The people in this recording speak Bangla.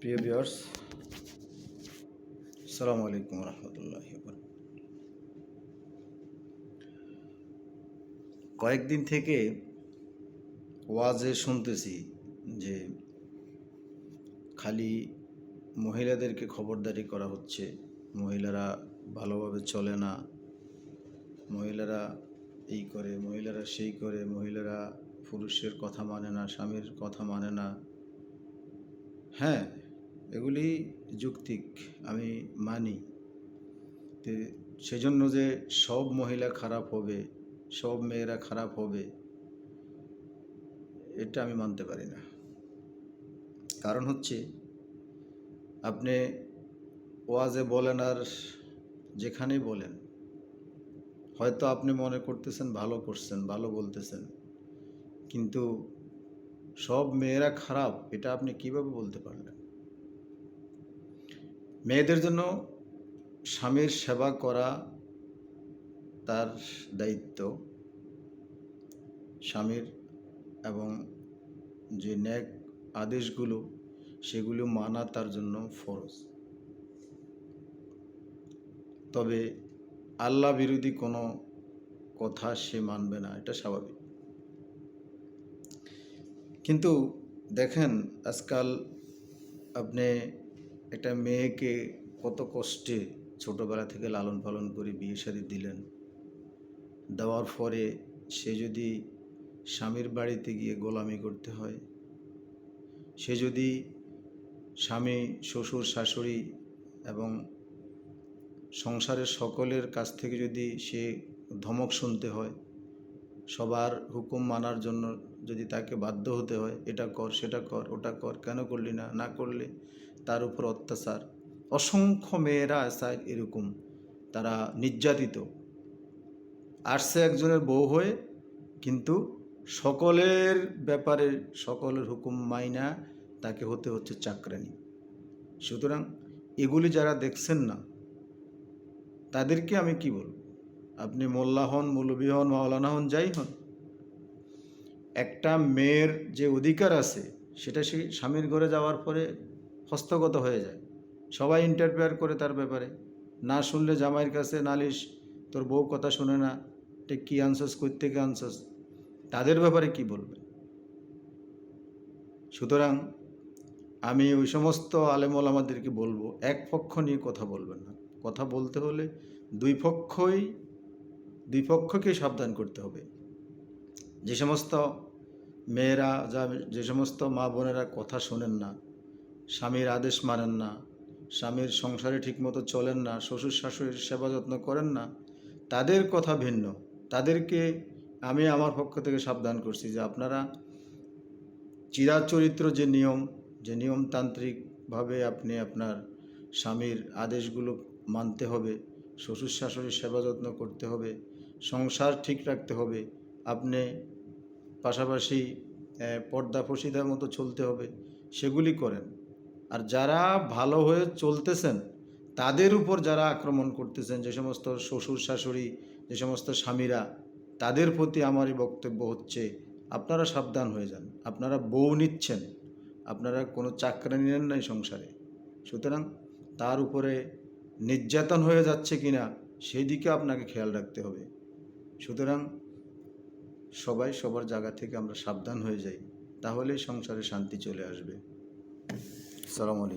প্রিয় ভিউয়ার্স, আসসালামু আলাইকুম রহমতুল্লাহি ওয়া বারাকাতুহু। কয়েকদিন থেকে ওয়াজে শুনতেছি যে খালি মহিলাদেরকে খবরদারি করা হচ্ছে, মহিলারা ভালোভাবে চলে না, মহিলারা এই করে, মহিলারা সেই করে, মহিলারা পুরুষের কথা মানে না, স্বামীর কথা মানে না। হ্যাঁ, এগুলি যৌক্তিক, আমি মানি। সেজন্য যে সব মহিলা খারাপ হবে, সব মেয়েরা খারাপ হবে, এটা আমি মানতে পারি না। কারণ হচ্ছে, আপনি ওয়াজে বলেন আর যেখানেই বলেন, হয়তো আপনি মনে করতেছেন ভালো করছেন, ভালো বলতেছেন, কিন্তু সব মেয়েরা খারাপ এটা আপনি কিভাবে বলতে পারলেন? মেয়েদের জন্য স্বামীর সেবা করা তার দায়িত্ব, স্বামীর এবং যে নেক আদেশগুলো সেগুলো মানা তার জন্য ফরজ। তবে আল্লাহ বিরোধী কোনো কথা সে মানবে না, এটা স্বাভাবিক। কিন্তু দেখেন, আজকাল আপনি একটা মেয়েকে কত কষ্টে ছোটোবেলা থেকে লালন পালন করে বিয়ে শাদী দিলেন, দেওয়ার পরে সে যদি স্বামীর বাড়িতে গিয়ে গোলামি করতে হয়, সে যদি স্বামী, শ্বশুর, শাশুড়ি এবং সংসারের সকলের কাছ থেকে যদি সে ধমক শুনতে হয়, সবার হুকুম মানার জন্য যদি তাকে বাধ্য হতে হয়, এটা কর, সেটা কর, ওটা কর, কেন করলি না, না করলে তার উপর অত্যাচার। অসংখ্য মেয়েরা আছে এরকম, তারা নির্যাতিত, আসছে একজনের বউ হয়ে, কিন্তু সকলের ব্যাপারে সকলের হুকুম মাইনা তাকে হতে হচ্ছে চাকরানি। সুতরাং এগুলি যারা দেখছেন না, তাদেরকে আমি কি বলব? আপনি মোল্লা হন, মৌলবি হন, মাওলানা হন, যাই হন, একটা মেয়ের যে অধিকার আছে সেটা সে স্বামীর ঘরে যাওয়ার পরে হস্তগত হয়ে যায়। সবাই ইন্টারফেয়ার করে তার ব্যাপারে, না শুনলে জামাইয়ের কাছে নালিশ, তোর বউ কথা শুনে না, ঠিক কী আনছস, কই থেকে আনছস, তাদের ব্যাপারে কি বলবে? সুতরাং আমি ওই সমস্ত আলেম ওলামাদেরকে বলবো, এক পক্ষ নিয়ে কথা বলবেন না। কথা বলতে হলে দুই পক্ষকে সাবধান করতে হবে। যে সমস্ত মেয়েরা, যে সমস্ত মা বোনেরা কথা শোনেন না, স্বামীর আদেশ মানেন না, স্বামীর সংসারে ঠিকমতো চলেন না, শ্বশুর শাশুড়ির সেবা যত্ন করেন না, তাদের কথা ভিন্ন। তাদেরকে আমি আমার পক্ষ থেকে সাবধান করছি যে আপনারা চিরাচরিত্র যে নিয়মতান্ত্রিকভাবে আপনি আপনার স্বামীর আদেশগুলো মানতে হবে, শ্বশুর শাশুড়ির সেবা যত্ন করতে হবে, সংসার ঠিক রাখতে হবে, আপনি পাশাপাশি পর্দাফসিদার মতো চলতে হবে, সেগুলি করেন। আর যারা ভালো হয়ে চলতেছেন তাদের উপর যারা আক্রমণ করতেছেন, যে সমস্ত শ্বশুর শাশুড়ি, যে সমস্ত স্বামীরা, তাদের প্রতি আমারই বক্তব্য হচ্ছে, আপনারা সাবধান হয়ে যান। আপনারা বউ নিচ্ছেন, আপনারা কোনো চাকরানি নেন নাই সংসারে। সুতরাং তার উপরে নির্যাতন হয়ে যাচ্ছে কিনা সেই দিকে আপনাকে খেয়াল রাখতে হবে। সুতরাং সবাই সবার জায়গা থেকে আমরা সাবধান হয়ে যাই, তাহলেই সংসারে শান্তি চলে আসবে। আসসালামু আলাইকুম।